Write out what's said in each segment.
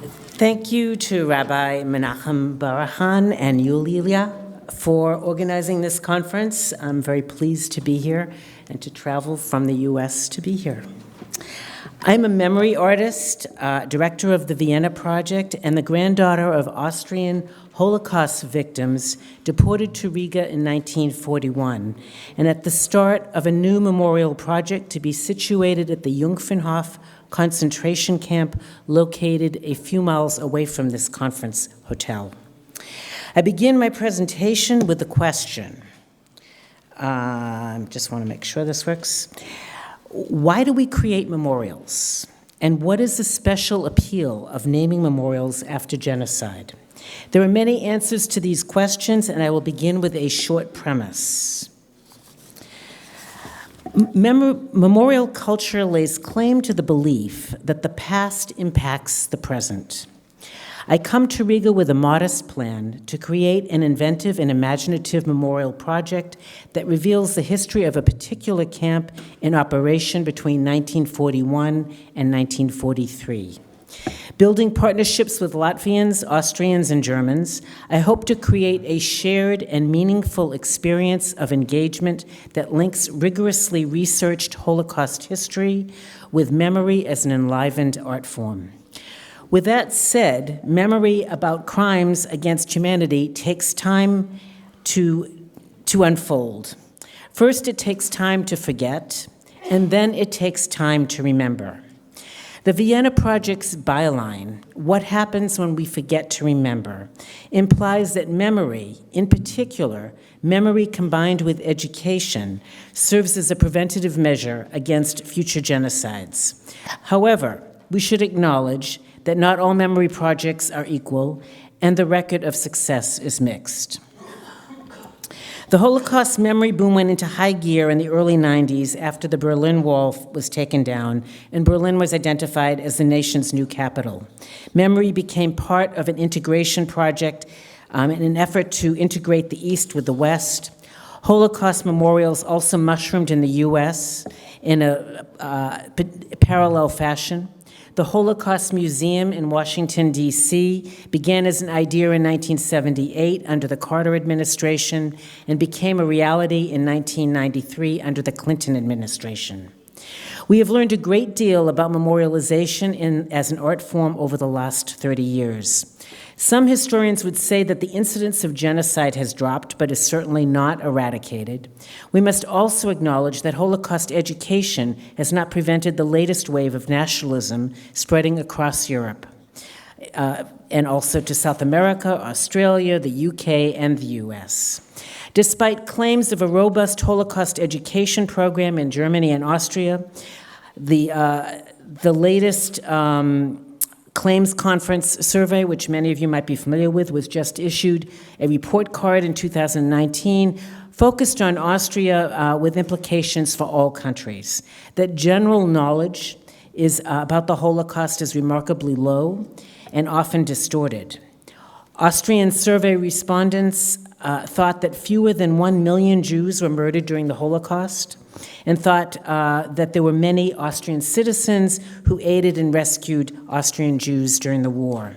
Thank you to Rabbi Menachem Barahan and Yulia for organizing this conference. I'm very pleased to be here and to travel from the US to be here. I'm a memory artist, director of the Vienna Project, and the granddaughter of Austrian Holocaust victims deported to Riga in 1941, and at the start of a new memorial project to be situated at the Jungfernhof concentration camp located a few miles away from this conference hotel. I begin my presentation with a question. Just want to make sure this works. Why do we create memorials? And what is the special appeal of naming memorials after genocide? There are many answers to these questions, and I will begin with a short premise. Memorial culture lays claim to the belief that the past impacts the present. I come to Riga with a modest plan to create an inventive and imaginative memorial project that reveals the history of a particular camp in operation between 1941 and 1943. Building partnerships with Latvians, Austrians, and Germans, I hope to create a shared and meaningful experience of engagement that links rigorously researched Holocaust history with memory as an enlivened art form. With that said, memory about crimes against humanity takes time to unfold. First, it takes time to forget, and then it takes time to remember. The Vienna Project's byline, "What happens when we forget to remember?" implies that memory, in particular, memory combined with education, serves as a preventative measure against future genocides. However, we should acknowledge that not all memory projects are equal, and the record of success is mixed. The Holocaust memory boom went into high gear in the early 90s after the Berlin Wall was taken down, and Berlin was identified as the nation's new capital. Memory became part of an integration project in an effort to integrate the East with the West. Holocaust memorials also mushroomed in the US in a parallel fashion. The Holocaust Museum in Washington, D.C. began as an idea in 1978 under the Carter administration and became a reality in 1993 under the Clinton administration. We have learned a great deal about memorialization as an art form over the last 30 years. Some historians would say that the incidence of genocide has dropped, but is certainly not eradicated. We must also acknowledge that Holocaust education has not prevented the latest wave of nationalism spreading across Europe, and also to South America, Australia, the UK, and the US. Despite claims of a robust Holocaust education program in Germany and Austria, the latest Claims Conference survey, which many of you might be familiar with, was just issued. A report card in 2019 focused on Austria with implications for all countries. That general knowledge about the Holocaust is remarkably low and often distorted. Austrian survey respondents thought that fewer than 1 million Jews were murdered during the Holocaust, and thought that there were many Austrian citizens who aided and rescued Austrian Jews during the war.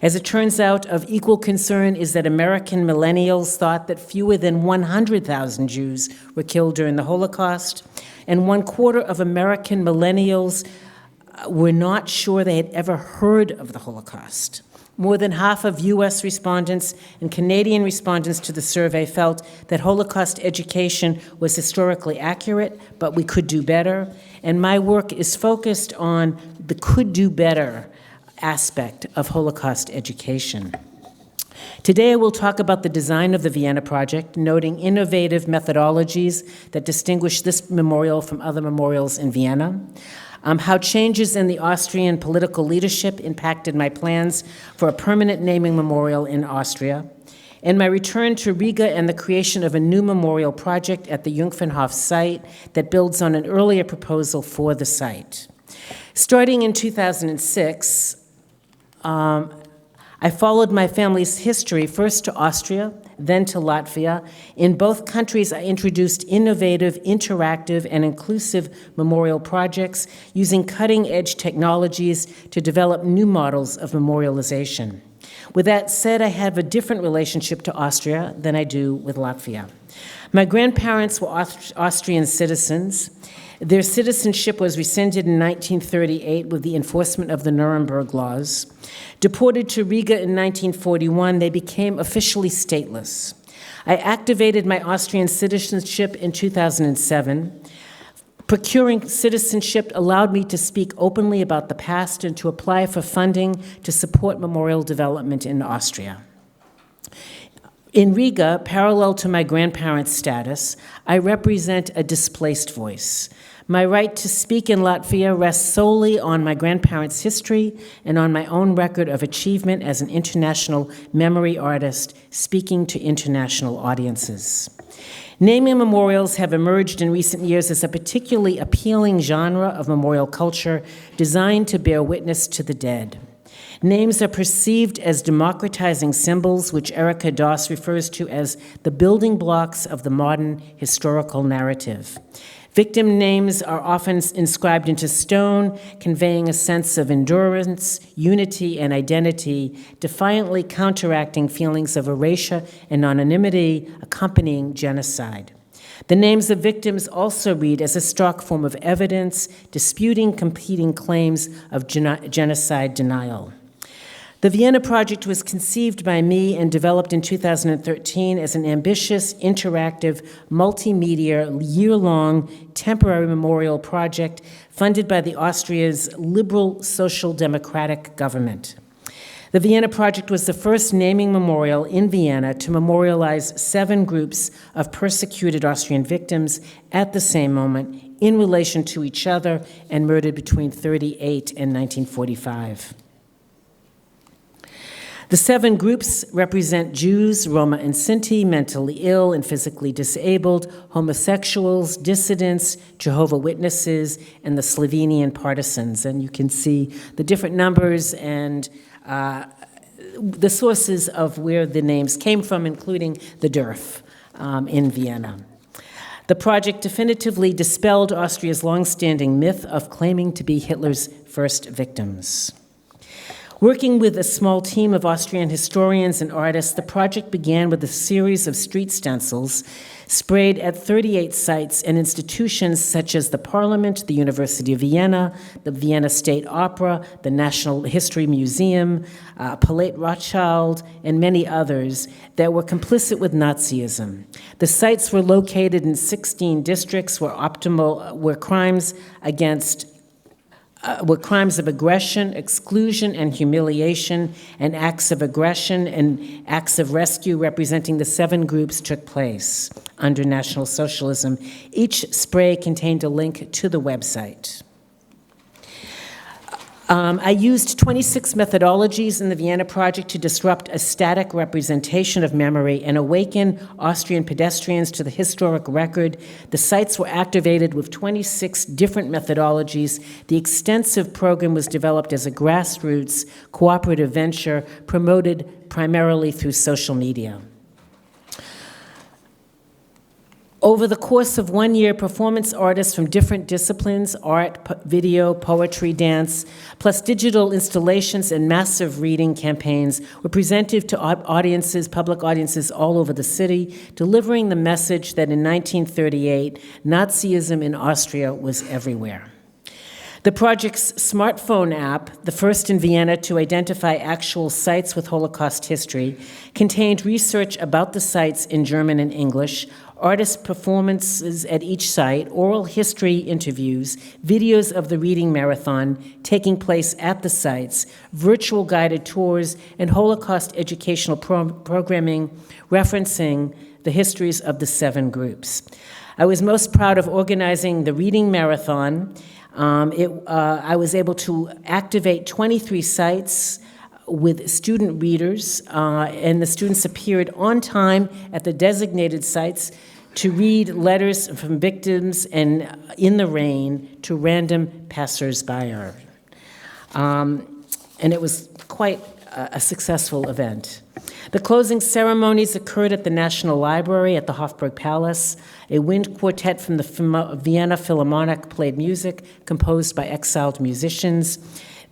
As it turns out, of equal concern is that American millennials thought that fewer than 100,000 Jews were killed during the Holocaust, and 1/4 of American millennials were not sure they had ever heard of the Holocaust. More than half of US respondents and Canadian respondents to the survey felt that Holocaust education was historically accurate, but we could do better. And my work is focused on the could do better aspect of Holocaust education. Today I will talk about the design of the Vienna Project, noting innovative methodologies that distinguish this memorial from other memorials in Vienna. How changes in the Austrian political leadership impacted my plans for a permanent naming memorial in Austria, and my return to Riga and the creation of a new memorial project at the Jungfernhof site that builds on an earlier proposal for the site. Starting in 2006, I followed my family's history first to Austria, then to Latvia. In both countries, I introduced innovative, interactive, and inclusive memorial projects using cutting-edge technologies to develop new models of memorialization. With that said, I have a different relationship to Austria than I do with Latvia. My grandparents were Austrian citizens. Their citizenship was rescinded in 1938 with the enforcement of the Nuremberg laws. Deported to Riga in 1941, they became officially stateless. I activated my Austrian citizenship in 2007. Procuring citizenship allowed me to speak openly about the past and to apply for funding to support memorial development in Austria. In Riga, parallel to my grandparents' status, I represent a displaced voice. My right to speak in Latvia rests solely on my grandparents' history and on my own record of achievement as an international memory artist speaking to international audiences. Naming memorials have emerged in recent years as a particularly appealing genre of memorial culture designed to bear witness to the dead. Names are perceived as democratizing symbols, which Erica Doss refers to as the building blocks of the modern historical narrative. Victim names are often inscribed into stone, conveying a sense of endurance, unity, and identity, defiantly counteracting feelings of erasure and anonymity accompanying genocide. The names of victims also read as a stark form of evidence, disputing competing claims of genocide denial. The Vienna Project was conceived by me and developed in 2013 as an ambitious, interactive, multimedia, year-long, temporary memorial project funded by Austria's liberal social democratic government. The Vienna Project was the first naming memorial in Vienna to memorialize 7 groups of persecuted Austrian victims at the same moment in relation to each other and murdered between 1938 and 1945. The 7 groups represent Jews, Roma and Sinti, mentally ill and physically disabled, homosexuals, dissidents, Jehovah's Witnesses, and the Slovenian partisans. And you can see the different numbers and the sources of where the names came from, including the DERF in Vienna. The project definitively dispelled Austria's long-standing myth of claiming to be Hitler's first victims. Working with a small team of Austrian historians and artists, the project began with a series of street stencils sprayed at 38 sites and institutions such as the Parliament, the University of Vienna, the Vienna State Opera, the National History Museum, Palais Rothschild, and many others that were complicit with Nazism. The sites were located in 16 districts where crimes of aggression, exclusion, and humiliation, and acts of aggression and acts of rescue representing the 7 groups took place under National Socialism. Each spray contained a link to the website. I used 26 methodologies in the Vienna Project to disrupt a static representation of memory and awaken Austrian pedestrians to the historic record. The sites were activated with 26 different methodologies. The extensive program was developed as a grassroots cooperative venture promoted primarily through social media. Over the course of 1 year, performance artists from different disciplines, art, video, poetry, dance, plus digital installations and massive reading campaigns were presented to audiences, public audiences all over the city, delivering the message that in 1938, Nazism in Austria was everywhere. The project's smartphone app, the first in Vienna to identify actual sites with Holocaust history, contained research about the sites in German and English, artist performances at each site, oral history interviews, videos of the reading marathon taking place at the sites, virtual guided tours, and Holocaust educational programming referencing the histories of the 7 groups. I was most proud of organizing the reading marathon. I was able to activate 23 sites with student readers, and the students appeared on time at the designated sites to read letters from victims and in the rain to random passers-by. And it was quite a successful event. The closing ceremonies occurred at the National Library at the Hofburg Palace. A wind quartet from the Vienna Philharmonic played music composed by exiled musicians.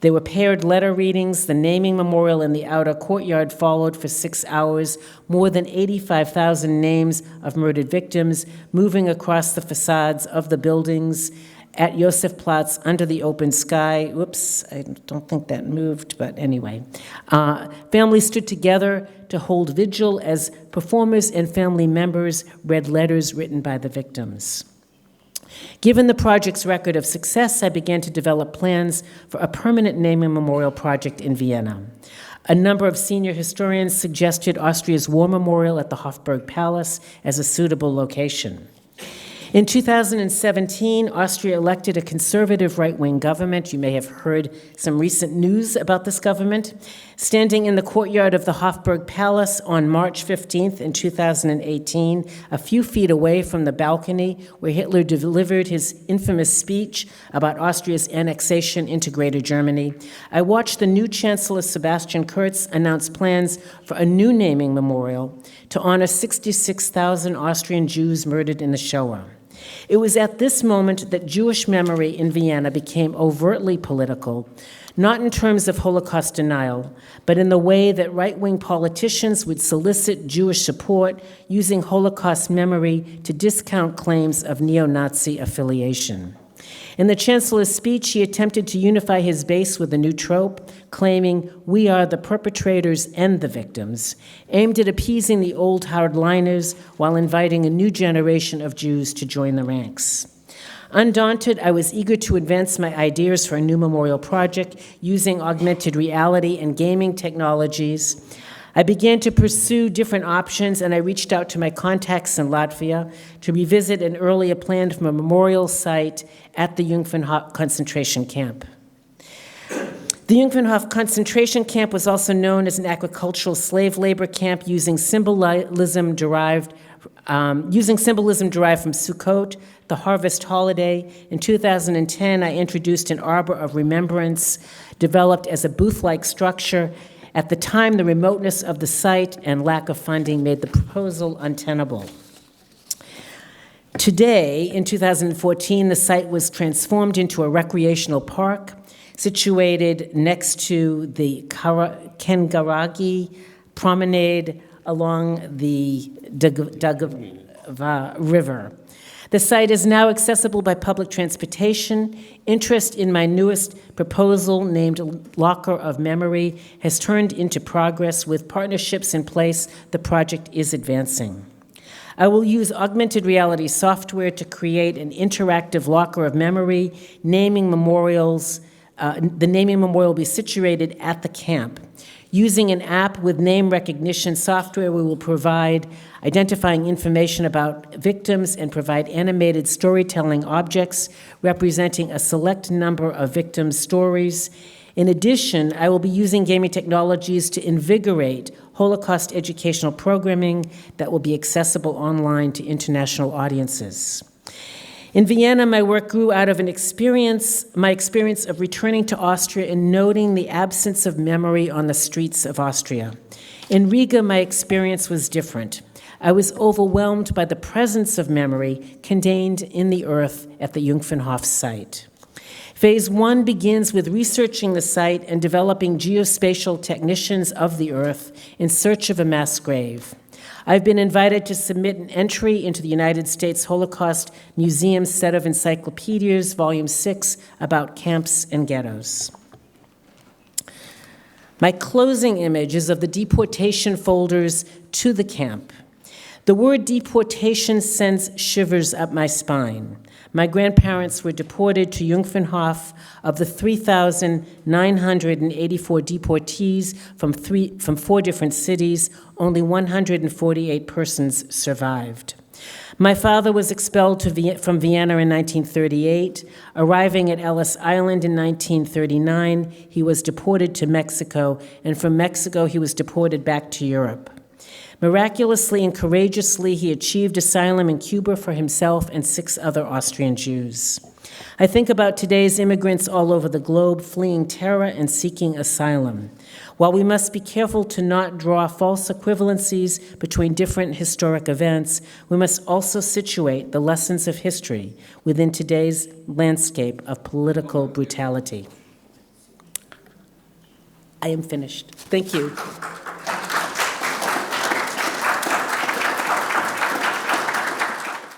There were paired letter readings. The naming memorial in the outer courtyard followed for 6 hours, more than 85,000 names of murdered victims moving across the facades of the buildings at Josefplatz under the open sky. Whoops, I don't think that moved, but anyway. Families stood together to hold vigil as performers and family members read letters written by the victims. Given the project's record of success, I began to develop plans for a permanent naming memorial project in Vienna. A number of senior historians suggested Austria's War Memorial at the Hofburg Palace as a suitable location. In 2017, Austria elected a conservative right-wing government. You may have heard some recent news about this government. Standing in the courtyard of the Hofburg Palace on March 15th in 2018, a few feet away from the balcony where Hitler delivered his infamous speech about Austria's annexation into Greater Germany, I watched the new Chancellor Sebastian Kurz announce plans for a new naming memorial to honor 66,000 Austrian Jews murdered in the Shoah. It was at this moment that Jewish memory in Vienna became overtly political, not in terms of Holocaust denial, but in the way that right-wing politicians would solicit Jewish support using Holocaust memory to discount claims of neo-Nazi affiliation. In the Chancellor's speech, he attempted to unify his base with a new trope, claiming, "We are the perpetrators and the victims," aimed at appeasing the old hardliners while inviting a new generation of Jews to join the ranks. Undaunted, I was eager to advance my ideas for a new memorial project using augmented reality and gaming technologies. I began to pursue different options, and I reached out to my contacts in Latvia to revisit an earlier planned memorial site at the Jungfernhof concentration camp. The Jungfernhof concentration camp was also known as an agricultural slave labor camp using symbolism derived from Sukkot, the harvest holiday. In 2010, I introduced an arbor of remembrance developed as a booth-like structure. At the time, the remoteness of the site and lack of funding made the proposal untenable. Today, in 2014, the site was transformed into a recreational park situated next to the Kengaragi promenade along the Daugava River. The site is now accessible by public transportation. Interest in my newest proposal, named Locker of Memory, has turned into progress. With partnerships in place, the project is advancing. I will use augmented reality software to create an interactive locker of memory. Naming memorials, the naming memorial will be situated at the camp. Using an app with name recognition software, we will provide identifying information about victims and provide animated storytelling objects representing a select number of victims' stories. In addition, I will be using gaming technologies to invigorate Holocaust educational programming that will be accessible online to international audiences. In Vienna, my work grew out of my experience of returning to Austria and noting the absence of memory on the streets of Austria. In Riga, my experience was different. I was overwhelmed by the presence of memory contained in the earth at the Jungfernhof site. Phase 1 begins with researching the site and developing geospatial technicians of the earth in search of a mass grave. I've been invited to submit an entry into the United States Holocaust Museum's set of encyclopedias, Volume 6, about camps and ghettos. My closing image is of the deportation folders to the camp. The word deportation sends shivers up my spine. My grandparents were deported to Jungfernhof. Of the 3,984 deportees from 4 different cities, only 148 persons survived. My father was expelled from Vienna in 1938. Arriving at Ellis Island in 1939, he was deported to Mexico, and from Mexico he was deported back to Europe. Miraculously and courageously, he achieved asylum in Cuba for himself and 6 other Austrian Jews. I think about today's immigrants all over the globe fleeing terror and seeking asylum. While we must be careful to not draw false equivalencies between different historic events, we must also situate the lessons of history within today's landscape of political brutality. I am finished. Thank you.